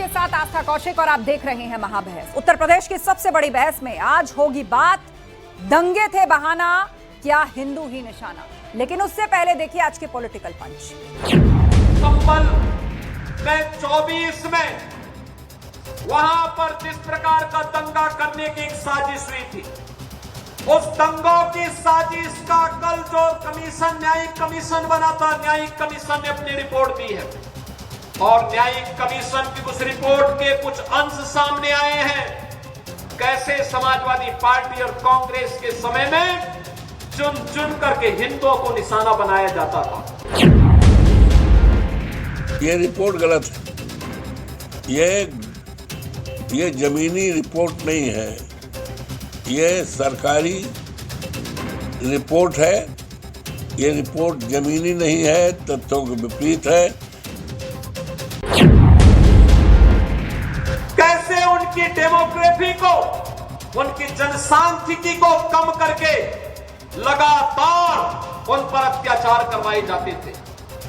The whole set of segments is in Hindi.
आपके साथ आस्था कौशिक और आप देख रहे हैं महाबहस। उत्तर प्रदेश की सबसे बड़ी बहस में आज होगी बात, दंगे थे बहाना, क्या हिंदू ही निशाना। लेकिन उससे पहले देखिए आज के पॉलिटिकल पंच। संबल में 24 में वहां पर जिस प्रकार का दंगा करने की एक साजिश हुई थी, उस दंगों की साजिश का कल जो कमीशन, न्यायिक कमीशन बना था, न्यायिक कमीशन ने अपनी रिपोर्ट दी है और न्यायिक कमीशन की उस रिपोर्ट के कुछ अंश सामने आए हैं। कैसे समाजवादी पार्टी और कांग्रेस के समय में चुन चुन करके हिंदुओं को निशाना बनाया जाता था। ये रिपोर्ट गलत है। ये जमीनी रिपोर्ट नहीं है, ये सरकारी रिपोर्ट है। ये रिपोर्ट जमीनी नहीं है, तथ्यों के विपरीत है। कैसे उनकी डेमोग्राफी को, उनकी जनसांख्यिकी को कम करके लगातार उन पर अत्याचार करवाए जाते थे,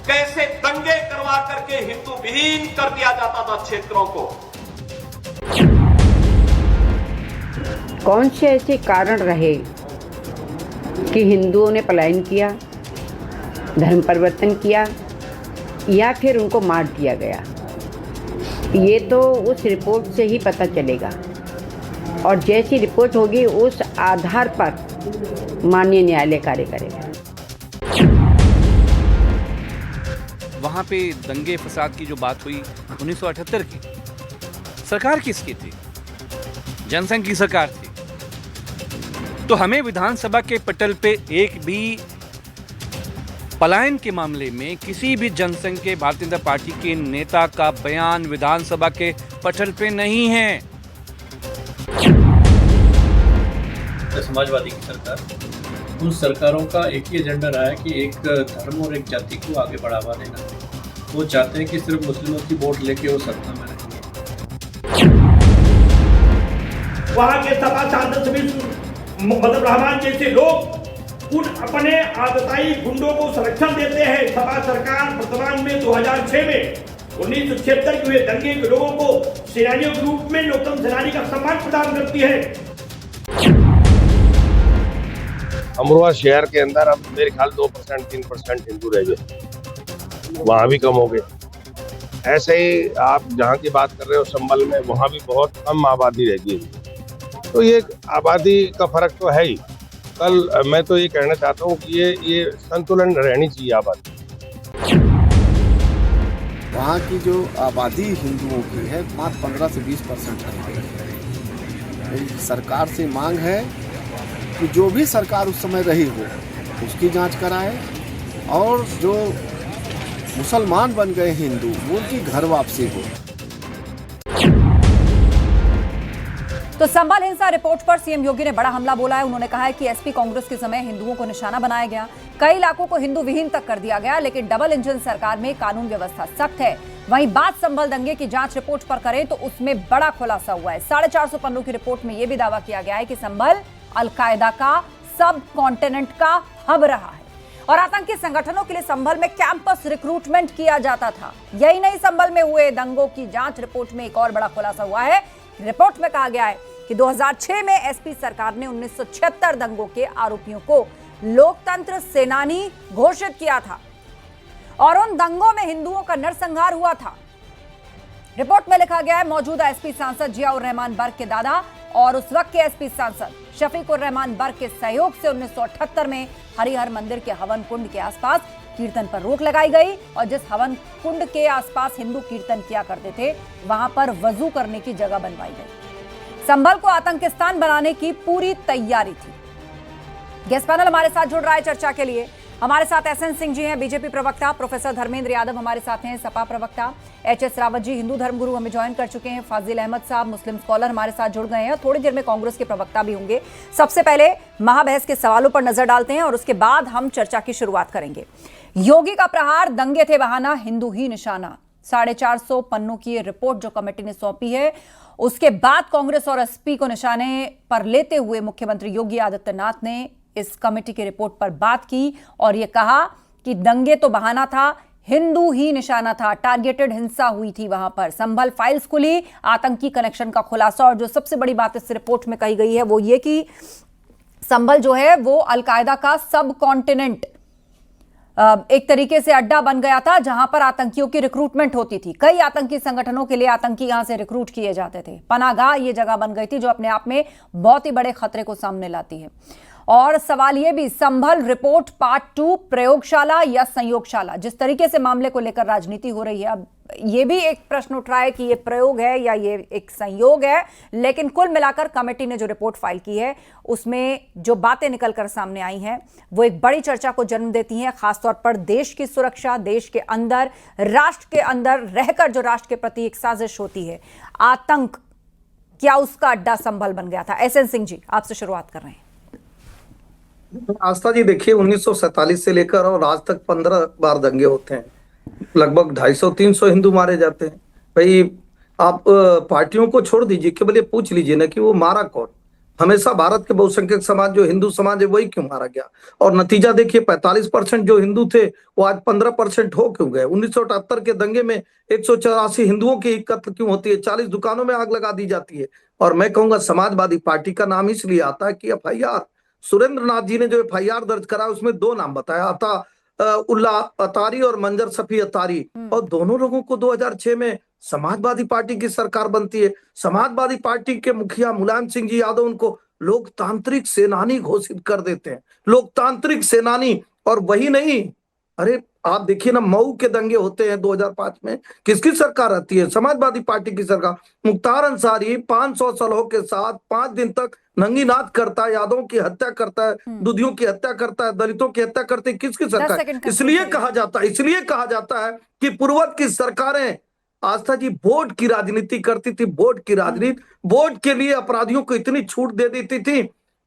कैसे दंगे करवा करके हिंदू विहीन कर दिया जाता था क्षेत्रों को। कौन से ऐसे कारण रहे कि हिंदुओं ने पलायन किया, धर्म परिवर्तन किया या फिर उनको मार दिया गया, ये तो उस रिपोर्ट से ही पता चलेगा। और जैसी रिपोर्ट होगी उस आधार पर माननीय न्यायालय कार्य करेगा। वहाँ पे दंगे फसाद की जो बात हुई 1978 की, सरकार किसकी थी? जनसंघ की सरकार थी। तो हमें विधानसभा के पटल पे एक भी पलायन के मामले में किसी भी जनसंघ के भारतीय जनता पार्टी के नेता का बयान विधानसभा के पटल पे नहीं है। समाजवादी की सरकार, उन सरकारों का एक ही एजेंडा रहा है कि एक धर्म और एक जाति को आगे बढ़ावा देना। वो चाहते हैं कि सिर्फ मुस्लिमों की वोट लेके वो सत्ता में रहेंगे। वहाँ के सपा सांसद मतलब रहमान जैसे लोग उन अपने आतताई गुंडों को संरक्षण देते हैं। सपा सरकार वर्तमान में 2006 में 1976 के हुए दंगे के लोगों को सेनानियों के रूप में लोकतंत्र सेनानी का सम्मान प्रदान करती है। अमरोहा शहर के अंदर अब मेरे ख्याल 2% 3% हिंदू रह गए, वहाँ भी कम हो गए। ऐसे ही आप जहाँ की बात कर रहे हो संबल में, वहाँ भी बहुत कम आबादी रह गई। तो ये आबादी का फर्क तो है ही। कल मैं तो ये कहना चाहता हूँ कि ये संतुलन रहनी चाहिए आबादी। वहाँ की जो आबादी हिंदुओं की है मात्र 15 से 20% है। सरकार से मांग है कि जो भी सरकार उस समय रही हो उसकी जांच कराए और जो मुसलमान बन गए हिंदू वो उनकी घर वापसी हो। तो संबल हिंसा रिपोर्ट पर सीएम योगी ने बड़ा हमला बोला है। उन्होंने कहा है कि एसपी कांग्रेस के समय हिंदुओं को निशाना बनाया गया, कई इलाकों को हिंदू विहीन तक कर दिया गया, लेकिन डबल इंजन सरकार में कानून व्यवस्था सख्त है। वहीं बात संबल दंगे की जांच रिपोर्ट पर करें तो उसमें बड़ा खुलासा हुआ है। 450 पन्नों की रिपोर्ट में यह भी दावा किया गया है कि संबल अलकायदा का सब कॉन्टिनेंट का हब रहा है और आतंकी संगठनों के लिए संभल में कैंपस रिक्रूटमेंट किया जाता था। यही नहीं, संभल में हुए दंगों की जांच रिपोर्ट में एक और बड़ा खुलासा हुआ है। रिपोर्ट में कहा गया है कि 2006 में एसपी सरकार ने 1976 दंगों के आरोपियों को लोकतंत्र सेनानी घोषित किया था और उन दंगों में हिंदुओं का नरसंहार हुआ था। रिपोर्ट में लिखा गया है मौजूदा एसपी सांसद जियाउर रहमान बर्क के दादा और उस वक्त के एसपी सांसद शफीकुर रहमान बर्क के सहयोग से 1978 में हरिहर मंदिर के हवन कुंड के आसपास कीर्तन पर रोक लगाई गई और जिस हवन कुंड के आसपास हिंदू कीर्तन किया करते थे वहां पर वजू करने की जगह बनवाई गई। संभल को आतंकिस्तान बनाने की पूरी तैयारी थी। गेस्ट पैनल हमारे साथ जुड़ रहा है चर्चा के लिए। हमारे साथ एसएन सिंह जी हैं, बीजेपी प्रवक्ता, प्रोफेसर धर्मेंद्र यादव हमारे साथ हैं, सपा प्रवक्ता, एचएस रावत जी हिंदू धर्मगुरु हमें ज्वाइन कर चुके हैं, फाजिल अहमद साहब मुस्लिम स्कॉलर हमारे साथ जुड़ गए हैं, थोड़ी देर में कांग्रेस के प्रवक्ता भी होंगे। सबसे पहले महाबहस के सवालों पर नजर डालते हैं और उसके बाद हम चर्चा की शुरुआत करेंगे। योगी का प्रहार, दंगे थे बहाना, हिंदू ही निशाना, 450 पन्नों की रिपोर्ट जो कमेटी ने सौंपी है, उसके बाद कांग्रेस और एसपी को निशाने पर लेते हुए मुख्यमंत्री योगी आदित्यनाथ ने इस कमेटी की रिपोर्ट पर बात की और यह कहा कि दंगे तो बहाना था, हिंदू ही निशाना था, टारगेटेड हिंसा हुई थी वहां पर। संभल फाइल्स खुली, आतंकी कनेक्शन का खुलासा। और जो सबसे बड़ी बात इस रिपोर्ट में कही गई है वो ये कि संभल जो है वो अलकायदा का सब कॉन्टिनेंट एक तरीके से अड्डा बन गया था, जहां पर आतंकियों की रिक्रूटमेंट होती थी। कई आतंकी संगठनों के लिए आतंकी यहां से रिक्रूट किए जाते थे। पनागाह ये जगह बन गई थी, जो अपने आप में बहुत ही बड़े खतरे को सामने लाती है। और सवाल यह भी, संभल रिपोर्ट पार्ट 2 प्रयोगशाला या संयोगशाला, जिस तरीके से मामले को लेकर राजनीति हो रही है, अब यह भी एक प्रश्न उठ रहा है कि यह प्रयोग है या ये एक संयोग है। लेकिन कुल मिलाकर कमेटी ने जो रिपोर्ट फाइल की है उसमें जो बातें निकलकर सामने आई हैं वो एक बड़ी चर्चा को जन्म देती हैं, खासतौर पर देश की सुरक्षा, देश के अंदर, राष्ट्र के अंदर रहकर जो राष्ट्र के प्रति एक साजिश होती है, आतंक, क्या उसका अड्डा संभल बन गया था? एसएन सिंह जी, आपसे शुरुआत कर रहे हैं। आस्था जी, देखिए 1947 से लेकर और आज तक 15 बार दंगे होते हैं, लगभग 250-300 हिंदू मारे जाते हैं। भाई आप पार्टियों को छोड़ दीजिए, केवल ये पूछ लीजिए ना कि वो मारा कौन। हमेशा भारत के बहुसंख्यक समाज जो हिंदू समाज है वही क्यों मारा गया? और नतीजा देखिए, 45% जो हिंदू थे वो आज 15% हो क्यों गए? 1978 के दंगे में 184 हिंदुओं की कत्ल क्यों होती है? 40 दुकानों में आग लगा दी जाती है। और मैं कहूंगा समाजवादी पार्टी का नाम इसलिए आता है कि FIR, सुरेंद्र नाथ जी ने जो FIR दर्ज करा उसमें 2 नाम बताया, उल्ला अतारी और मंजर सफी अतारी। और दोनों लोगों को 2006 में समाजवादी पार्टी की सरकार बनती है। समाजवादी पार्टी के मुखिया मुलायम सिंह जी यादव उनको लोकतांत्रिक सेनानी घोषित कर देते हैं, लोकतांत्रिक सेनानी। और वही नहीं, अरे आप देखिए ना, मऊ के दंगे होते हैं 2005 में, किसकी सरकार आती है? समाजवादी पार्टी की सरकार। मुख्तार अंसारी 500 सलहों के साथ 5 दिन तक नंगी नाच करता है, यादवों की हत्या करता है, दुधियों की हत्या करता है, दलितों की हत्या करती है। किसकी सरकार? इसलिए कहा जाता है कि पूर्वज की सरकारें, आस्था जी, वोट की राजनीति करती थी। वोट की राजनीति, वोट के लिए अपराधियों को इतनी छूट दे देती थी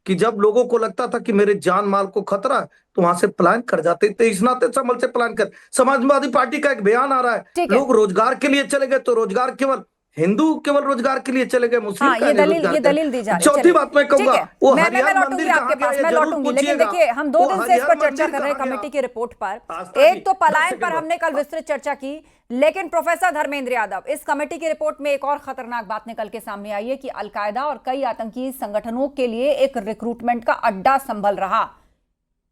कि जब लोगों को लगता था कि मेरे जान माल को खतरा है तो वहां से प्लान कर जाते थे। इस नाते संभल से प्लान कर। समाजवादी पार्टी का एक बयान आ रहा है, लोग रोजगार के लिए चले गए तो रोजगार केवल हिंदू केवल रोजगार के लिए चले गए, मुस्लिम ये दलील दी जा रही है। चौथी बात मैं कहूंगा, वो मैं लौटूंगी आपके पास, मैं लौटूंगी। लेकिन देखिए, हम 2 दिन से इस पर चर्चा कर रहे हैं कमेटी की रिपोर्ट पर। एक तो पलायन पर हमने कल विस्तृत चर्चा की, लेकिन प्रोफेसर धर्मेंद्र यादव, इस कमेटी की रिपोर्ट में एक और खतरनाक बात निकल के सामने आई है कि अलकायदा और कई आतंकी संगठनों के लिए एक रिक्रूटमेंट का अड्डा संभल रहा।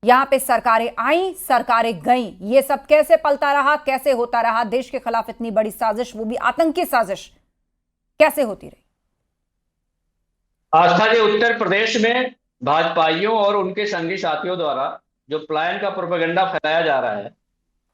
यहां पे सरकारें आई, सरकारें गईं, ये सब कैसे पलता रहा, कैसे होता रहा? देश के खिलाफ इतनी बड़ी साजिश, वो भी आतंकी साजिश, कैसे होती रही? आस्था जी, उत्तर प्रदेश में भाजपाइयों और उनके संगी साथियों द्वारा जो पलायन का प्रोपेगेंडा फैलाया जा रहा है,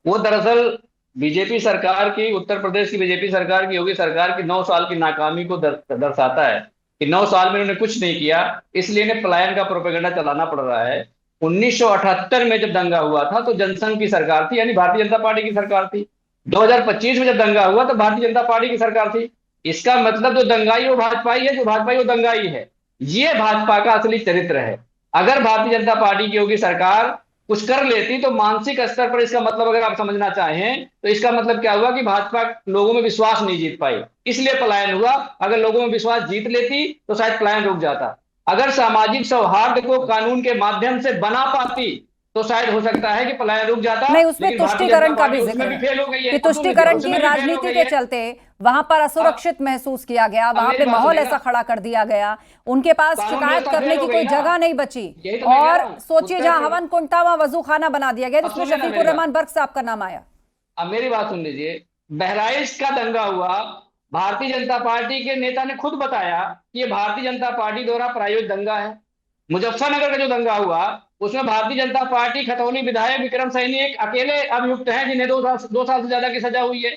वो दरअसल बीजेपी सरकार की, उत्तर प्रदेश की बीजेपी सरकार की, योगी सरकार की 9 साल की नाकामी को दर्शाता है कि 9 साल में उन्होंने कुछ नहीं किया, इसलिए इन्हें पलायन का प्रोपेगेंडा चलाना पड़ रहा है। 1978 में जब दंगा हुआ था तो जनसंघ की सरकार थी, यानी भारतीय जनता पार्टी की सरकार थी। 2025 में जब दंगा हुआ तो भारतीय जनता पार्टी की सरकार थी। इसका मतलब जो दंगाई वो भाजपाई है, जो भाजपाई वो दंगाई है। ये भाजपा का असली चरित्र है। अगर भारतीय जनता पार्टी की होगी सरकार कुछ कर लेती तो मानसिक स्तर पर, इसका मतलब अगर आप समझना चाहें तो इसका मतलब क्या हुआ कि भाजपा लोगों में विश्वास नहीं जीत पाई, इसलिए पलायन हुआ। अगर लोगों में विश्वास जीत लेती तो शायद पलायन रुक जाता। अगर सामाजिक सौहार्द को कानून के माध्यम से बना पाती तो शायद हो सकता है कि पलायन रुक जाता। नहीं, उसमें तुष्टीकरण का भी जिक्र है कि तुष्टीकरण की राजनीति के चलते वहां पर असुरक्षित महसूस किया गया, वहां पे माहौल ऐसा खड़ा कर दिया गया, उनके पास शिकायत करने की कोई जगह नहीं बची। और सोचिए, जहां हवन कुंड था वहां वजू खाना बना दिया गया, जिसमें शफीकुर रहमान बर्क साहब का नाम आया। अब मेरी बात सुन लीजिए, बहराइच का दंगा हुआ, भारतीय जनता पार्टी के नेता ने खुद बताया कि ये भारतीय जनता पार्टी द्वारा प्रायोजित दंगा है। मुजफ्फरनगर का जो दंगा हुआ उसमें भारतीय जनता पार्टी खतौनी विधायक विक्रम सैनी एक अकेले अभियुक्त हैं जिन्हें 2 साल से ज्यादा की सजा हुई है।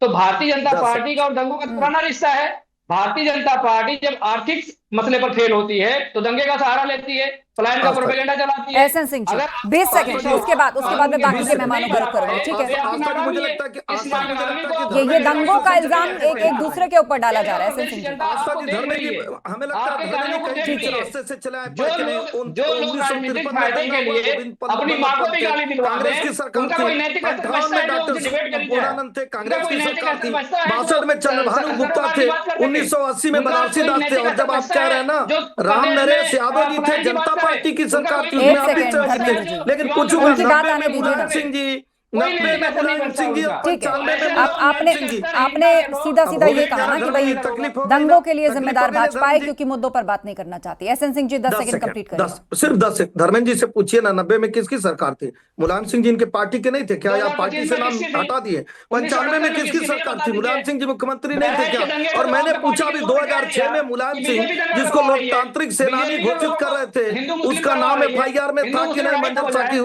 तो भारतीय जनता पार्टी का और दंगों का पुराना रिश्ता है। भारतीय जनता पार्टी जब आर्थिक मसले पर फेल होती है तो दंगे का सहारा लेती है, पलायन का प्रोपेगेंडा चलाती है। एसएन सिंह जी, 20 सेकंड, उसके बाद मैं बाकी के मेहमानों का रुख करूंगा, ठीक है? ये दंगों का इल्जाम एक दूसरे के ऊपर डाला जा रहा है। एसएन सिंह जी, हमें लगता है जो लोग राजनीतिक फायदे के लिए अपनी मां को भी गाली दिलवाते हैं, उनका कोई नैतिक अस्तित्व बचता है? जो डिबेट करनी है, कांग्रेस की सरकार थी, 62 में चंद्रभानु गुप्ता थे, 1980 में बनारसी दास थे। और जब आप कह रहे हैं ना, राम नरेश यादव जी थे, जनता पार्टी की सरकार थी, लेकिन कुछ मुलायम सिंह जी कोई नहीं 90 में डिस्कशन नहीं मुलायम बनता सिंह जी, उनका। ठीक है। 95 में अब आपने मुलायम सिंह जी। आपने सीधा सीधा ये कहा ना कि भाई तकलीफ हो गई ना, दंगों के लिए तकलीफ जिम्मेदार हो गई ना भाजपा है धर्मेंद्र जी। क्योंकि मुद्दों पर बात नहीं करना चाहती। SN Singh ji 10 second complete करें। 10 सिर्फ 10 सेकंड। धर्मेंद्र जी से पूछिए ना, 90 में किसकी सरकार थी? मुलायम सिंह जी इनके पार्टी के नहीं थे क्या, या पार्टी से नाम हटा दिए? 95 में किसकी सरकार थी? मुलायम सिंह जी मुख्यमंत्री नहीं थे क्या? और मैंने पूछा अभी 2006 में मुलायम सिंह, जिसको लोकतांत्रिक सेनानी घोषित कर रहे थे, उसका नाम FIR में था कि नहीं मंजर साकी?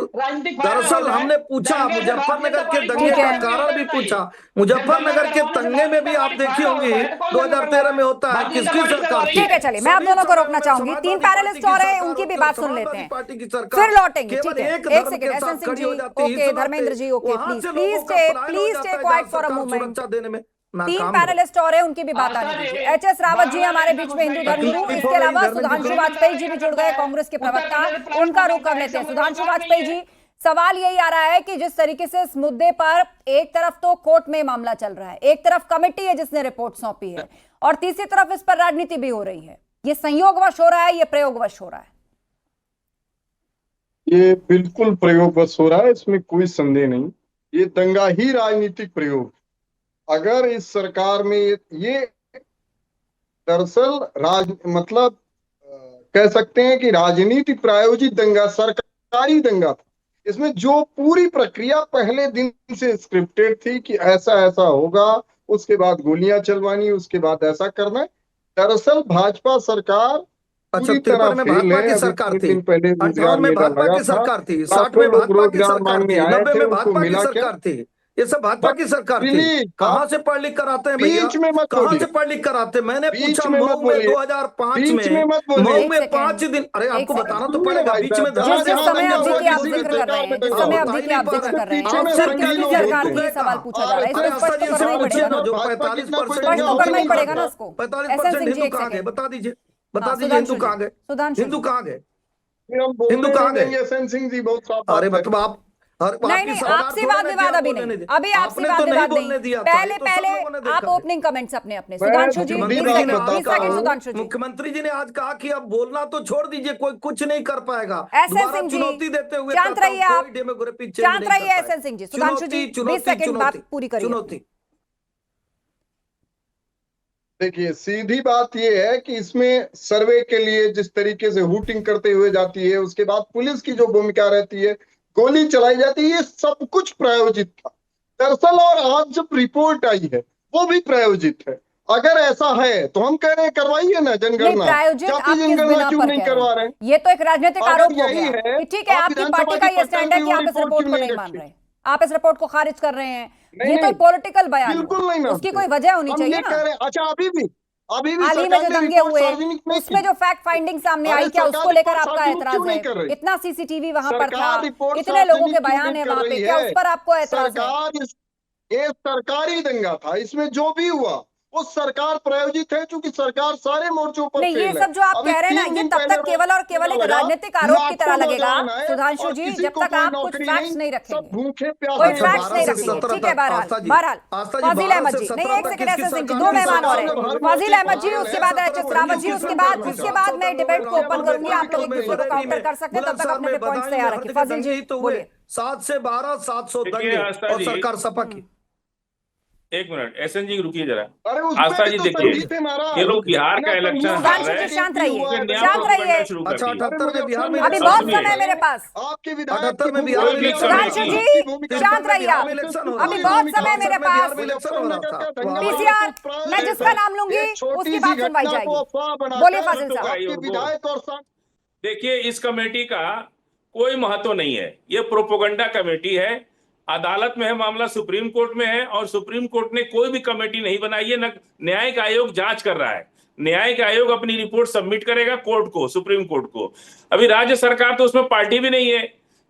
दरअसल हमने पूछा, मुजफ्फरनगर के दंगे का कारण भी पूछा। मुजफ्फरनगर के दंगे में भी आप देखी होंगी 2013 में होता है, किसकी सरकार थी? ठीक है, चलिए मैं आप दोनों को रोकना चाहूंगी। 3 पैनलिस्ट और हैं, उनकी भी बात सुन लेते हैं, पार्टी की सरकार फिर लौटेंगे। ठीक है, एक धर्म सेकंड। के साथ एसएन सिंह खड़ी जी हो जाती, ओके, हिस्सा धर्मेंद्र आते, जी ओके, वहां से प्लीज लोगों का स्टे पलायन हो प्लीज जाता स्टे है, क्वाइट जहाँ फॉर अ सरकार मोमेंट। सुरक्षा देने में 3 नाकाम है। पैनलिस्ट और हैं, उनकी भी बात आने दीजिए। एचएस रावत जी हमारे बीच में, हिंदू धर्मगुरु। इसके अलावा सुधांशु वाजपेयी जी भी जुड़ गए, कांग्रेस के प्रवक्ता, उनका रुख कर लेते हैं। सुधांशु वाजपेयी जी, सवाल यही आ रहा है कि जिस तरीके से इस मुद्दे पर एक तरफ तो कोर्ट में मामला चल रहा है, एक तरफ कमेटी है जिसने रिपोर्ट सौंपी है, और तीसरी तरफ इस पर राजनीति भी हो रही है। ये संयोगवश हो रहा है, ये प्रयोगवश हो रहा है? ये बिल्कुल प्रयोगवश हो रहा है, इसमें कोई संदेह नहीं। ये दंगा ही राजनीतिक प्रयोग। अगर इस सरकार में ये दरअसल मतलब कह सकते हैं कि राजनीति प्रायोजित दंगा, सरकारी दंगा था। इसमें जो पूरी प्रक्रिया पहले दिन से स्क्रिप्टेड थी कि ऐसा ऐसा होगा, उसके बाद गोलियां चलवानी, उसके बाद ऐसा करना है। दरअसल भाजपा सरकार अच्छा, पूरी तरह 53 में फेल भाजपा है। की अभी सरकार कुछ थी, दिन पहले रोजगार 58 में मेला भाजपा लगा की था, सरकार थी, 60 लाखों में लोग भाजपा की रोजगार सरकार मांगने थी, आए 90 थे, में उनको भाजपा की मिला क्या? सरकार थी। ये सब भाजपा की सरकार थी। प्लीज कहां से पढ़ लिख कर आते हैं भैया? बीच में मत कहां बोलिए, से पढ़ लिख कर आते हैं? मैंने बीच पूछा में मत मऊ में बोलिए, 2005 बीच में में, मत बोलिए। मऊ में 5 दिन, अरे आपको बताना तो पड़ेगा, बीच में जिस समय अवधि की आप जिक्र कर रहे हैं, जिस समय अवधि की आप जिक्र कर रहे हैं, अक्सर किसकी सरकार की सवाल पूछा जा रहा है, इसको स्पष्ट तो करना ही पड़ेगा ना, जो 45% स्पष्ट तो करना ही पड़ेगा ना इसको। 45% SN हिंदू एक कहाँ गए? सेकंड। बता दीजिए, बता हाँ, दीजिए, हिंदू कहाँ गए? सुधांशु हिंदू कहाँ गए? हिंदू कहाँ गए? एसएन सिंह जी बहुत साफ अरे बात है। मतलब आप नहीं, आपसी वाद विवाद अभी नहीं, अभी आपसी वाद विवाद नहीं। पहले आप ओपनिंग कमेंट्स अपने अपने। सुधांशु जी, सुधांशु जी, मुख्यमंत्री जी ने आज कहा कि अब बोलना तो छोड़ दीजिए, कोई कुछ नहीं कर पाएगा। एसएन सिंह जी, चुनौती देते हुए शांत रहिए आप, शांत रहिए एसएन सिंह जी। सुधांशु जी 20 सेकंड बात पूरी करिए। चुनौती देखिए, सीधी बात यह है कि इसमें सर्वे के लिए जिस तरीके से हुटिंग करते हुए जाती है, उसके बाद पुलिस की जो भूमिका रहती है, गोली चलाई जाती है, ये सब कुछ प्रायोजित था दरअसल। और आज जब रिपोर्ट आई है वो भी प्रायोजित है। अगर ऐसा है तो हम कह रहे हैं करवाइए ना जनगणना, जाति जनगणना क्यों नहीं करवा रहे? ये तो एक राजनीतिक आरोप हो गया कि ठीक है, आपकी विधानसभा पार्टी का की ये स्टैंड है कि आप इस रिपोर्ट को नहीं मान रहे, आप इस रिपोर्ट को खारिज कर रहे हैं, ये तो पॉलिटिकल बयान है, उसकी कोई वजह होनी चाहिए ना। अच्छा, अभी भी हाल ही में जो दंगे हुए उसमें जो फैक्ट फाइंडिंग सामने आई, क्या उसको लेकर आपका एतराज है? इतना सीसीटीवी वहां पर था, कितने लोगों के बयान है वहां पे, क्या उस पर आपको एतराज है? ये सरकारी दंगा था, इसमें जो भी हुआ वो सरकार प्रायोजित है, क्योंकि सरकार सारे मोर्चों पर नहीं, ये सब जो आप कह रहे हैं ना, ये तब तक केवल और केवल एक राजनीतिक आरोप की तरह लगेगा सुधांशु जी, जब तक आप कुछ फैक्ट्स नहीं रखेंगे, कोई फैक्ट्स नहीं रखेंगे। ठीक है, बहरहाल फाजिल अहमद जी, नहीं एक सेकंड, एसएन सिंह जी, 2 मेहमान और हैं, फाजिल अहमद जी, उसके बाद एचएस रावत जी, उसके बाद मैं डिबेट को ओपन करूंगी, आप लोग एक दूसरे को काउंटर कर सकते हैं, तब तक अपने पॉइंट्स तैयार रखिए। फाजिल जी बोलिए। 7 से 12 700 दंगे और सरकार सपा की। एक मिनट, एसएन जी रुकिए जरा। आस्था जी देखिए, ये लोग बिहार का इलेक्शन सुधांशु जी शांत रहिए, शांत रहिए। अच्छा, 78 में बिहार में अभी बहुत समय है मेरे पास। आपके 78 में बिहार में सुधांशु जी शांत रहिए आप, अभी बहुत समय मेरे पास। पीसीआर, मैं जिसका नाम लूंगी उसकी बात सुनवाई जाएगी। बोलिए फाजिल साहब। देखिए, इस कमेटी का कोई महत्व नहीं है, ये प्रोपोगंडा कमेटी है। अदालत में है मामला, सुप्रीम कोर्ट में है, और सुप्रीम कोर्ट ने कोई भी कमेटी नहीं बनाई है। न न्यायिक आयोग जांच कर रहा है, न्यायिक आयोग अपनी रिपोर्ट सबमिट करेगा कोर्ट को, सुप्रीम कोर्ट को। अभी राज्य सरकार तो उसमें पार्टी भी नहीं है।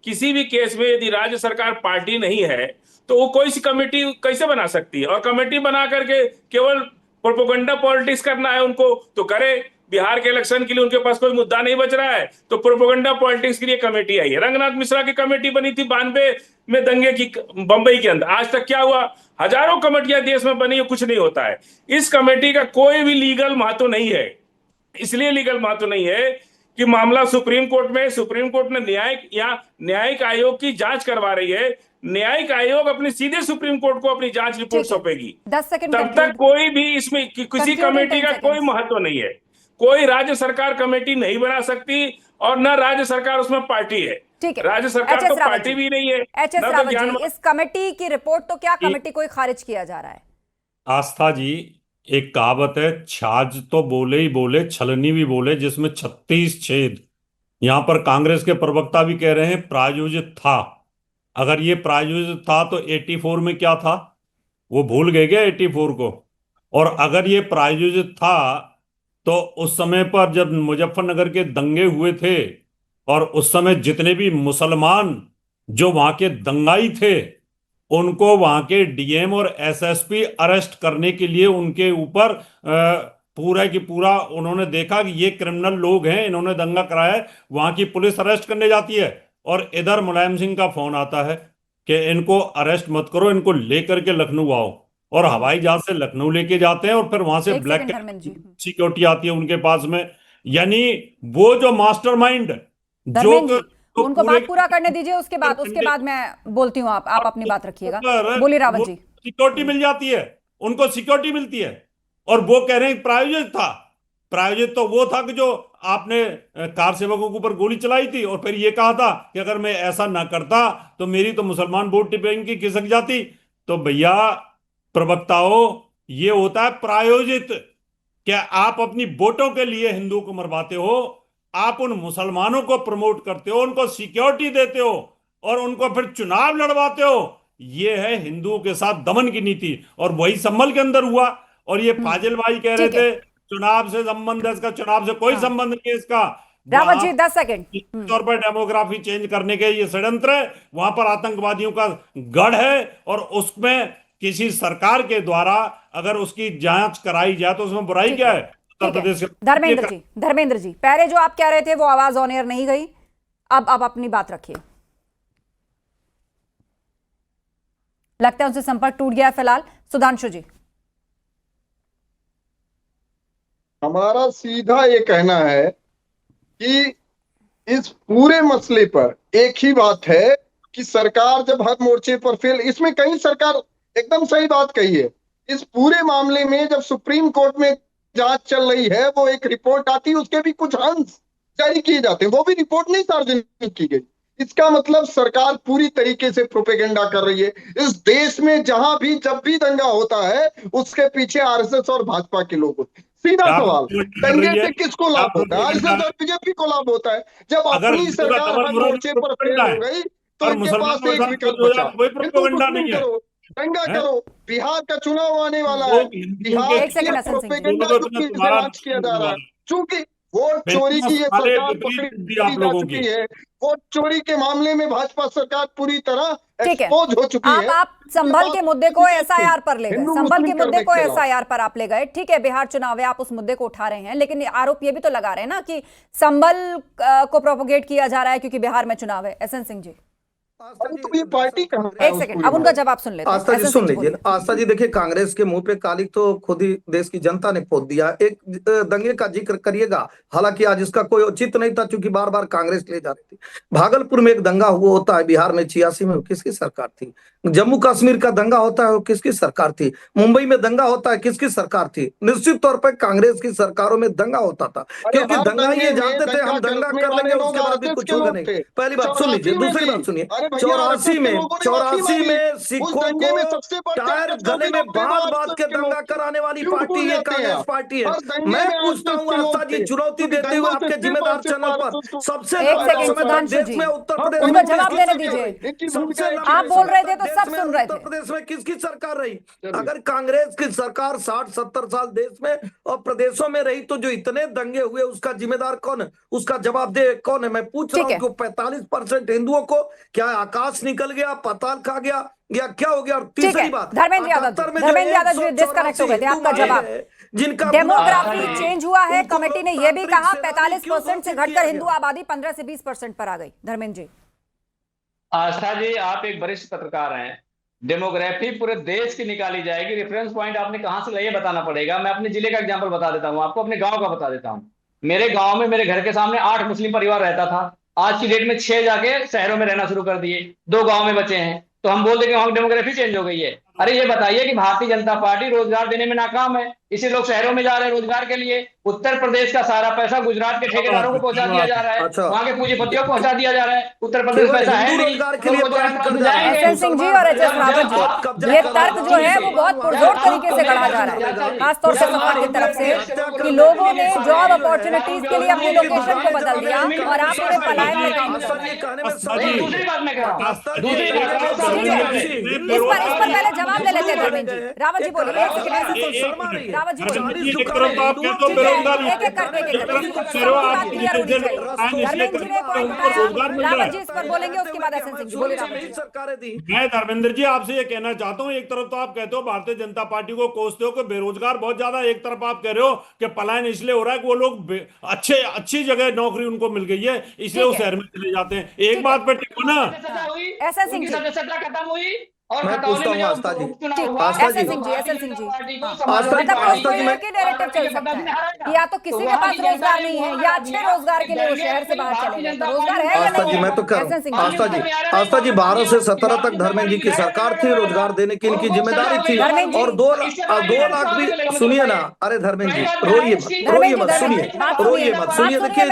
किसी भी केस में यदि राज्य सरकार पार्टी नहीं है तो वो कोई सी कमेटी कैसे बना सकती है? और कमेटी बना करके केवल प्रोपोगंडा पॉलिटिक्स करना है उनको तो करे। बिहार के इलेक्शन के लिए उनके पास कोई मुद्दा नहीं बच रहा है तो प्रोपोगंडा पॉलिटिक्स के लिए कमेटी आई है। रंगनाथ मिश्रा की कमेटी बनी थी 92 में दंगे की बंबई के अंदर, आज तक क्या हुआ? हजारों कमेटियां देश में बनी, कुछ नहीं होता है। इस कमेटी का कोई भी लीगल महत्व नहीं है। इसलिए लीगल महत्व नहीं है कि मामला सुप्रीम कोर्ट में, सुप्रीम कोर्ट ने न्यायिक आयोग की जांच करवा रही है। न्यायिक आयोग अपनी सीधे सुप्रीम कोर्ट को अपनी जांच रिपोर्ट सौंपेगी। 10 सेकंड तब तक कोई भी इसमें किसी कमेटी का कोई महत्व नहीं है। कोई राज्य सरकार कमेटी नहीं बना सकती और न राज्य सरकार उसमें पार्टी है। ठीक है, राज्य सरकार तो पार्टी भी नहीं है। एच.एस. रावत जी, इस कमेटी की रिपोर्ट तो क्या कमेटी को खारिज किया जा रहा है? आस्था जी, एक कहावत है, छाछ तो बोले ही बोले, छलनी भी बोले, जिसमें 36 छेद। यहां पर कांग्रेस के प्रवक्ता भी कह रहे हैं प्रायोजित था। अगर ये प्रायोजित था तो 84 में क्या था? वो भूल गए क्या 84 को? और अगर ये प्रायोजित था तो उस समय पर जब मुजफ्फरनगर के दंगे हुए थे और उस समय जितने भी मुसलमान जो वहां के दंगाई थे उनको वहां के डीएम और एसएसपी अरेस्ट करने के लिए उनके ऊपर पूरा की पूरा उन्होंने देखा कि ये क्रिमिनल लोग हैं, इन्होंने दंगा कराया है, वहां की पुलिस अरेस्ट करने जाती है और इधर मुलायम सिंह का फोन आता है कि इनको अरेस्ट मत करो, इनको लेकर के लखनऊ आओ, और हवाई जहाज से लखनऊ लेके जाते हैं और फिर वहां से ब्लैक सिक्योरिटी आती है उनके पास में। यानी वो जो मास्टरमाइंड जो उनको बात पूरा करने दीजिए, उसके बाद मैं बोलती हूँ, आप अपनी बात रखिएगा। बोलिए रावत जी। सिक्योरिटी मिल जाती है, उनको सिक्योरिटी मिलती है और वो कह रहे हैं प्रायोजित था। प्रायोजित तो वो था कि जो आपने कार सेवकों के ऊपर गोली चलाई थी और फिर ये कहा था कि अगर मैं ऐसा ना करता तो मेरी तो मुसलमान वोट बैंक की खिसक जाती। तो भैया प्रवक्ताओं, ये होता है प्रायोजित। क्या आप अपनी वोटों के लिए हिंदुओं को मरवाते हो? आप उन मुसलमानों को प्रमोट करते हो, उनको सिक्योरिटी देते हो और उनको फिर चुनाव लड़वाते हो। ये है हिंदुओं के साथ दमन की नीति और वही संभल के अंदर हुआ। और ये फाजिल भाई कह रहे थे चुनाव से संबंध है इसका, चुनाव से कोई संबंध नहीं है इसका। रावत जी 10 सेकंड। तौर पर डेमोग्राफी चेंज करने के ये षड्यंत्र है, वहां पर आतंकवादियों का गढ़ है और उसमें किसी सरकार के द्वारा अगर उसकी जांच कराई जाए तो उसमें बुराई क्या है? उत्तर प्रदेश धर्मेंद्र जी, पहले जो आप कह रहे थे वो आवाज ऑन एयर नहीं गई, अब आप अपनी बात रखिए। लगता है उनसे संपर्क टूट गया है फिलहाल। सुधांशु जी। हमारा सीधा ये कहना है कि इस पूरे मसले पर एक ही बात है कि सरकार जब हर मोर्चे पर फेल, इसमें कहीं सरकार एकदम सही बात कही है। इस पूरे मामले में जब सुप्रीम कोर्ट में जांच चल रही है, वो एक रिपोर्ट आती है, उसके भी कुछ अंश जारी किए जाते हैं, वो भी रिपोर्ट नहीं सार्वजनिक की गई। इसका मतलब सरकार पूरी तरीके से प्रोपेगेंडा कर रही है। इस देश में जहां भी जब भी दंगा होता है उसके पीछे आरएसएस और भाजपा के लोग होते हैं। सीधा सवाल, दंगे से किसको लाभ होता है? आरएसएस और बीजेपी को लाभ होता है। जब अपनी सरकार हर मोर्चे पर फेल हो गई तो इनके पास एक विकल्प बचा, करो, दंगा करो। बिहार का चुनाव आने वाला है, बिहार के प्रोपेगेंडा को लॉन्च किया जा रहा है। चूंकि वोट चोरी की ये सरकार पकड़ी जा चुकी है, वोट चोरी के मामले में भाजपा सरकार पूरी तरह एक्सपोज हो चुकी है। आप संभल के मुद्दे को एसआईआर पर ले गए, संभल के मुद्दे को एसआईआर पर आप ले गए। ठीक है, बिहार चुनाव है, आप उस मुद्दे को उठा रहे हैं, लेकिन आरोप ये भी तो लगा रहे हैं ना कि संभल को प्रोपोगेट किया जा रहा है क्योंकि बिहार में चुनाव है। एसएन सिंह जी, तो ये पार्टी कहां है? एक सेकंड, अब उनका जवाब सुन लेते हैं। आस्था जी सुन लीजिए। आस्था जी देखिए, कांग्रेस के मुंह पे कालिक तो खुद ही देश की जनता ने पोत दिया। एक दंगे का जिक्र करिएगा, हालांकि आज इसका कोई औचित्य नहीं था क्योंकि बार बार कांग्रेस ले जा रही थी। भागलपुर में एक दंगा हुआ होता है, बिहार में 86 में किसकी सरकार थी? जम्मू कश्मीर का दंगा होता है, वो किसकी सरकार थी? मुंबई में दंगा होता है, किसकी सरकार थी? निश्चित तौर पर कांग्रेस की सरकारों में दंगा होता था, क्योंकि दंगा ये जानते थे हम दंगा कर लेंगे, उसके बाद भी कुछ होगा नहीं। पहली बात सुन लीजिए, दूसरी बात सुनिए, 84 में सिखों को टायर गले में बांध के दंगा कराने वाली पार्टी ये कांग्रेस पार्टी है। मैं पूछता हूँ आस्था जी, चुनौती देते हुए आपके जिम्मेदार चैनल पर, सबसे देश में उत्तर प्रदेश, जवाब देने दीजिए। आप बोल रहे थे तो सब सुन रहे थे। उत्तर प्रदेश में किसकी सरकार रही? अगर कांग्रेस की सरकार 60-70 साल देश में और प्रदेशों में रही तो जो इतने दंगे हुए उसका जिम्मेदार कौन है? उसका जवाबदेह कौन है? मैं पूछ रहा हूँ, 45% हिंदुओं को क्या आकाश निकल गया, पाताल खा गया या क्या हो गया? और तीसरी बात, धर्मेंद्र यादव जी डिस्कनेक्ट हो गए थे। आपका जवाब, जिनका डेमोग्राफी चेंज हुआ है, कमेटी ने यह भी कहा 45% से घटकर हिंदू आबादी 15 से 20% पर आ गई। धर्मेंद्र जी। आस्था जी, आप एक वरिष्ठ पत्रकार हैं, डेमोग्राफी पूरे देश की निकाली जाएगी, रेफरेंस पॉइंट आपने कहां से लिया बताना पड़ेगा। मैं अपने जिले का एग्जांपल बता देता हूं आपको, अपने गांव का बता देता हूं। मेरे गांव में मेरे घर के सामने 8 मुस्लिम परिवार रहता था, आज की डेट में 6 जाके शहरों में रहना शुरू कर दिए, 2 गांव में बचे हैं। तो हम बोल दें कि वहां डेमोग्राफी चेंज हो गई है। अरे ये बताइए कि भारतीय जनता पार्टी रोजगार देने में नाकाम है, इसी लोग शहरों में जा रहे हैं रोजगार के लिए। उत्तर प्रदेश का सारा पैसा गुजरात के ठेकेदारों को पहुंचा दिया जा रहा है, वहां के पूंजीपतियों को पहुंचा दिया जा रहा है। उत्तर प्रदेश पैसा है नहीं, रोजगार के लिए पलायन कर जा रहे हैं। एसएन सिंह जी और एचएस रावत जी, ये तर्क जो है वो बहुत पुरजोर तरीके से गढ़ा जा रहा है, खासतौर से सपा की तरफ से, कि लोगों ने जॉब अपॉर्चुनिटीज के लिए अपनी लोकेशन को बदल दिया और आप उन्हें पलायन में दूसरी बात मैं कह रहा हूँ, दूसरी बात इस पर पहले जवाब ले लेते हैं धर्मेंद्र जी। रावत जी बोलिए, रावत जी बोलिए, एक एक करके धर्मेंद्र जी ने पॉइंट उठाया, रावत जी इस पर बोलेंगे, उसके बाद एसएन सिंह जी बोलिए। सरकारें दी। मैं धर्मेंद्र जी आपसे ये कहना चाहता हूं, एक तरफ तो आप कहते हो भारतीय जनता पार्टी को कोसते हो कि बेरोजगार बहुत ज्यादा, एक तरफ आप कह रहे हो कि पलायन इसलिए हो रहा है कि वो लोग अच्छी जगह नौकरी उनको मिल गई है इसलिए वो शहर में चले जाते हैं। एक बात पे टिको ना। एसएन सिंह जी सदस्यता खत्म हुई और मैं पूछता हूँ आस्था जी, एसएन सिंह जी, एसएन सिंह जी, मतलब कोई एक ही डायरेक्टिव चल सकता है कि या तो किसी के पास रोजगार नहीं है या अच्छे रोजगार के लिए वो शहर से बाहर चले गए, तो रोजगार है या आस्था जी, नहीं? मैं तो कह रहा हूँ आस्था जी 12 से 17 तक धर्मेंद्र जी की सरकार थी, रोजगार देने की इनकी जिम्मेदारी थी, और 2 लाख भी, सुनिए ना, अरे धर्मेंद्र जी रोइए मत, सुनिए, देखिए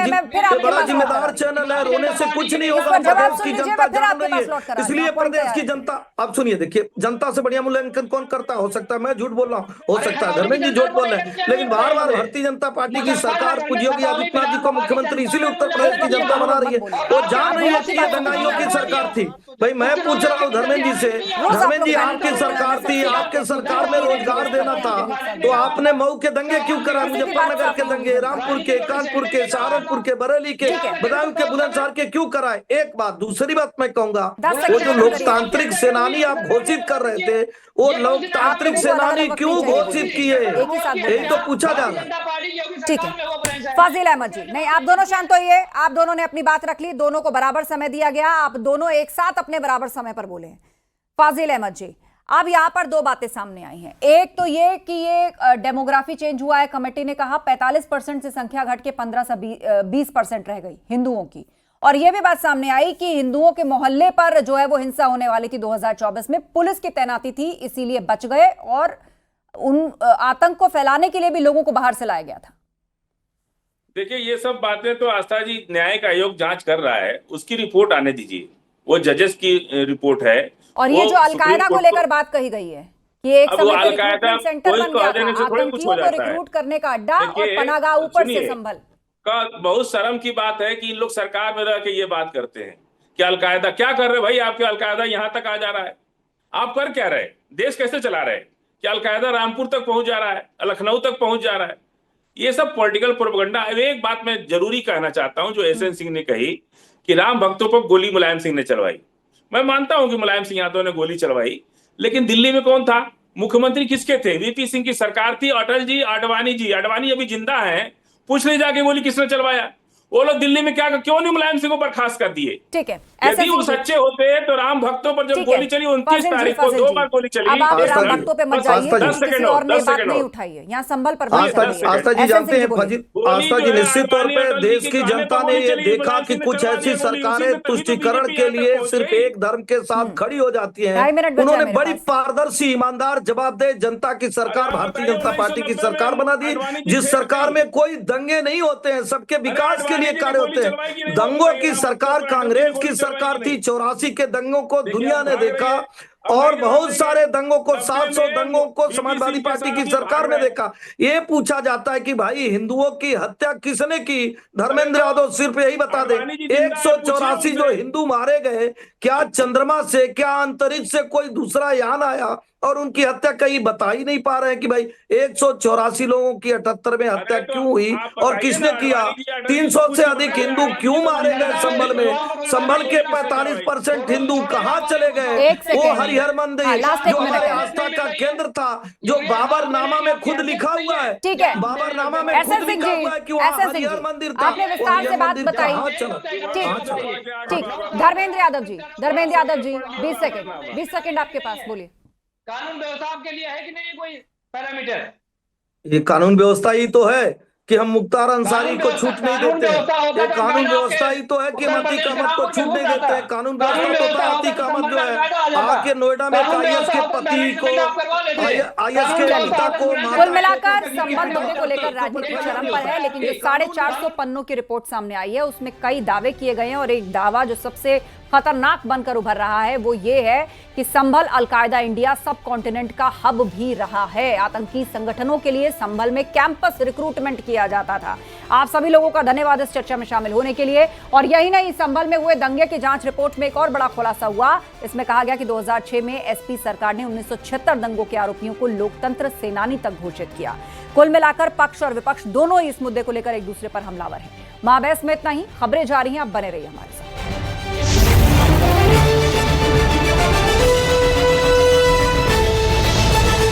बड़ा जिम्मेदार चैनल है, रोने से कुछ नहीं होगा, प्रदेश की जनता जान रही है, इसलिए प्रदेश की जनता, अब सुनिए, देखिए जनता से बढ़िया मूल्यांकन कौन करता है? हो सकता है मैं झूठ बोल रहा हूँ, हो सकता है धर्मेंद्र जी झूठ बोल रहे हैं, लेकिन बार बार भारतीय जनता पार्टी की सरकार पूज्य योगी आदित्यनाथ जी को मुख्यमंत्री इसीलिए उत्तर प्रदेश की जनता बना रही है, वो जान रही है कि ये दंगाइयों की सरकार थी। भाई मैं पूछ रहा हूँ धर्मेंद्र जी से, धर्मेंद्र जी आपकी सरकार थी, आपके सरकार में रोजगार देना था, तो आपने मऊ के दंगे क्यों करा, मुजफ्फरनगर के दंगे, रामपुर के, कानपुर के, सहारनपुर के, बरेली के, बदायूं के, बुलंदशहर के क्यों कराए? एक बात, दूसरी बात मैं कहूंगा, वो जो लोकतांत्रिक सेनानी आप घोषित कर रहे थे, वो लोकतांत्रिक सेनानी क्यों घोषित किए, यही तो पूछा जा रहा है। ठीक है फाजिल अहमद जी, नहीं आप दोनों शांत होइए, आप दोनों ने अपनी बात रख ली, दोनों को बराबर समय दिया गया, आप दोनों एक साथ अपने बराबर समय पर बोले। फाजिल अहमद जी, अब यहाँ पर 2 बातें सामने आई हैं। एक तो ये कि ये डेमोग्राफी चेंज हुआ है, कमेटी ने कहा 45% से संख्या घट के 15 से 20% रह गई हिंदुओं की, और यह भी बात सामने आई कि हिंदुओं के मोहल्ले पर जो है वो हिंसा होने वाली थी 2024 में, पुलिस की तैनाती थी इसीलिए बच गए, और उन आतंक को फैलाने के लिए भी लोगों को बाहर से लाया गया था। देखिए ये सब बातें तो आस्था जी न्यायिक आयोग जांच कर रहा है, उसकी रिपोर्ट आने दीजिए, वो जजेस की रिपोर्ट है। और ये जो अलकायदा को लेकर बात कही गई है कि एक समय पे रिक्रूटमेंट सेंटर बन गया था, आतंकियों को रिक्रूट करने का अड्डा, और पनागा ऊपर से संभल का, बहुत शर्म की बात है कि इन लोग सरकार में रह के ये बात करते हैं कि अलकायदा क्या कर रहे भाई, आपके अलकायदा यहां तक आ जा रहा है, आप कर क्या रहे, देश कैसे चला रहे, कि अलकायदा रामपुर तक पहुंच जा रहा है, लखनऊ तक पहुंच जा रहा है, ये सब पॉलिटिकल प्रोपेगेंडा है। एक बात मैं जरूरी कहना चाहता हूं जो एसएन सिंह ने कही कि राम भक्तों पर गोली मुलायम सिंह ने चलवाई, मैं मानता हूं कि मुलायम सिंह यादव ने गोली चलवाई, लेकिन दिल्ली में कौन था, मुख्यमंत्री किसके थे? वीपी सिंह की सरकार थी, अटल जी, आडवाणी अभी जिंदा है, पूछ ले जाके गोली किसने चलवाया, वो लोग दिल्ली में क्या क्यों नहीं मुलायम सिंह को बर्खास्त कर दिए? ठीक है, यदि वो सच्चे होते तो राम भक्तों पर जब गोली चली 29 तारीख को 2 बार गोली चली, अब आप राम भक्तों पे मत जाइए, किसी और ने बात नहीं उठाई है, यहाँ संभल पर आस्था जी जानते हैं, आस्था जी निश्चित तौर पे देश की जनता ने ये देखा कि कुछ ऐसी सरकारें तुष्टीकरण के लिए सिर्फ एक धर्म के साथ खड़ी हो जाती हैं, उन्होंने बड़ी पारदर्शी, ईमानदार, जवाबदेह जनता की सरकार भारतीय जनता पार्टी की सरकार बना दी, जिस सरकार में कोई दंगे नहीं होते हैं, सबके विकास के लिए कार्य होते हैं। दंगों की सरकार कांग्रेस की सरकार थी, 84 के दंगों को दुनिया ने देखा, और बहुत सारे दंगों को, 700 दंगों को समाजवादी पार्टी की सरकार ने देखा। ये पूछा जाता है कि भाई हिंदुओं की हत्या किसने की? धर्मेंद्र यादव सिर्फ यही बता दे, 184 जो हिंदू मारे गए, क्या चंद्रमा से, क्या अंतरिक्ष से कोई दूसरा यान आया और उनकी हत्या कहीं बता ही नहीं पा रहे हैं कि भाई 184 लोगों की 78 में हत्या क्यों हुई और किसने किया? 300 से अधिक हिंदू क्यों मारे गए संभल में? संभल के 45% हिंदू कहाँ चले गए? वो हरिहर मंदिर जो हमारे आस्था का केंद्र था, जो बाबरनामा में खुद लिखा हुआ है, ठीक है, बाबरनामा में खुद लिखा हुआ है कि वहाँ हरिहर मंदिर था, आपने विस्तार से बात बताई। ठीक, धर्मेंद्र यादव जी 20 सेकंड आपके पास, बोलिए। कानून व्यवस्था के लिए है कि नहीं कोई पैरामीटर? ये कानून व्यवस्था ही तो है कि हम मुख्तार अंसारी को छूट नहीं देते हैं। ये कानून व्यवस्था ही तो है कि अतीक अहमद को छूट नहीं देते हैं। कानून व्यवस्था तो था, अतीक अहमद जो है आके नोएडा में आईएएस के पति को, आईएएस के पिता को कुल मिलाकर संबल मुद्दे को लेकर राजनीति चरम पर है, लेकिन जो 450 पन्नों की रिपोर्ट सामने आई है उसमें कई दावे किए गए हैं और एक दावा जो सबसे खतरनाक बनकर उभर रहा है वो ये है कि संभल अलकायदा इंडिया सब कॉन्टिनेंट का हब भी रहा है। आतंकी संगठनों के लिए संभल में कैंपस रिक्रूटमेंट किया जाता था। आप सभी लोगों का धन्यवाद इस चर्चा में शामिल होने के लिए। और यही नहीं, संभल में हुए दंगे की जांच रिपोर्ट में एक और बड़ा खुलासा हुआ। इसमें कहा गया कि 2006 में एसपी सरकार ने 1976 दंगों के आरोपियों को लोकतंत्र सेनानी तक घोषित किया। कुल मिलाकर पक्ष और विपक्ष दोनों ही इस मुद्दे को लेकर एक दूसरे पर हमलावर हैं। महाबैस में इतना ही। खबरें जारी हैं, आप बने रहिए हमारे साथ।